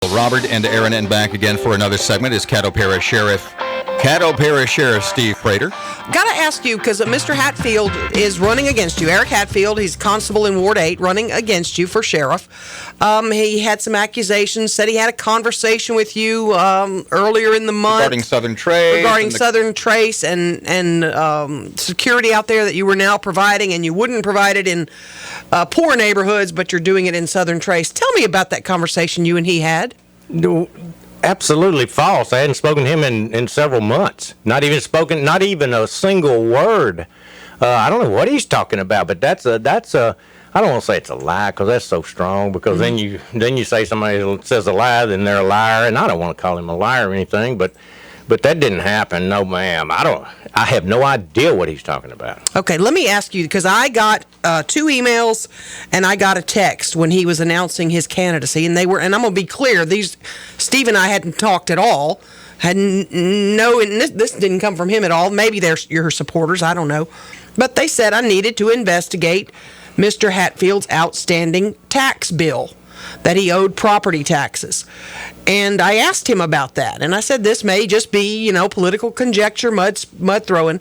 Robert and Erin, and back again for another segment is Caddo Parish Sheriff Steve Prator. Got to ask you, because Mr. Hatfield is running against you. Eric Hatfield, he's constable in Ward 8, running against you for sheriff. He had some accusations, said he had a conversation with you earlier in the month. Regarding Southern Trace. And security out there that you were now providing, and you wouldn't provide it in poor neighborhoods, but you're doing it in Southern Trace. Tell me about that conversation you and he had. No, absolutely false. I hadn't spoken to him in several months. Not even a single word. I don't know what he's talking about, but that's a. I don't want to say it's a lie because that's so strong. Because then you say somebody says a lie, then they're a liar, and I don't want to call him a liar or anything, but that didn't happen. No, ma'am. I have no idea what he's talking about. Okay, let me ask you, because I got 2 emails and I got a text when he was announcing his candidacy, and I'm going to be clear, Steve and I hadn't talked at all, and this didn't come from him at all. Maybe they're your supporters, I don't know. But they said I needed to investigate Mr. Hatfield's outstanding tax bill, that he owed property taxes. And I asked him about that. And I said, this may just be, political conjecture, mud throwing.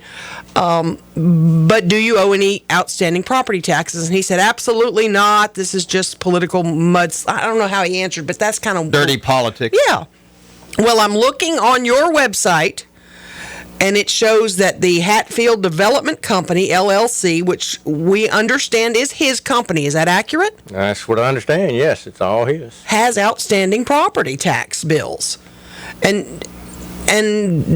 But do you owe any outstanding property taxes? And he said, absolutely not. This is just political mud. I don't know how he answered, but that's kind of dirty politics. Yeah. Well, I'm looking on your website, and it shows that the Hatfield Development Company, LLC, which we understand is his company. Is that accurate? That's what I understand, yes. It's all his. Has outstanding property tax bills. And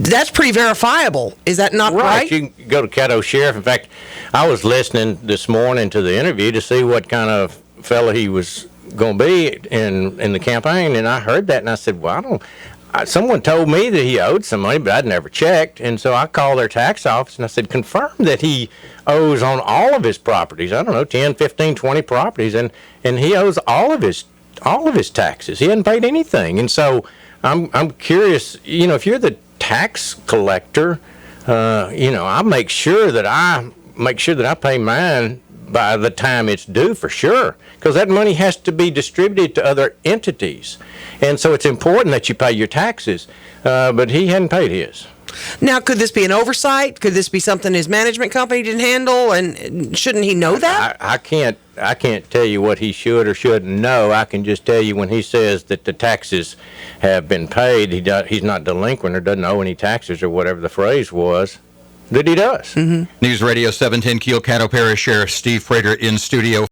that's pretty verifiable. Is that not right? You can go to Caddo Sheriff. In fact, I was listening this morning to the interview to see what kind of fella he was going to be in the campaign, and I heard that, and I said, well, someone told me that he owed some money, but I'd never checked. And so I called their tax office and I said, confirm that he owes on all of his properties. I don't know, 10, 15, 20 properties. And he owes all of his taxes. He hadn't paid anything. And so I'm curious, if you're the tax collector, I make sure that I pay mine by the time it's due, for sure, because that money has to be distributed to other entities. And so it's important that you pay your taxes, but he hadn't paid his. Now, could this be an oversight? Could this be something his management company didn't handle, and shouldn't he know that? I can't tell you what he should or shouldn't know. I can just tell you when he says that the taxes have been paid, he's not delinquent or doesn't owe any taxes or whatever the phrase was, that he does. Mm-hmm. News Radio 710 KEEL, Caddo Parish Sheriff Steve Prator in studio.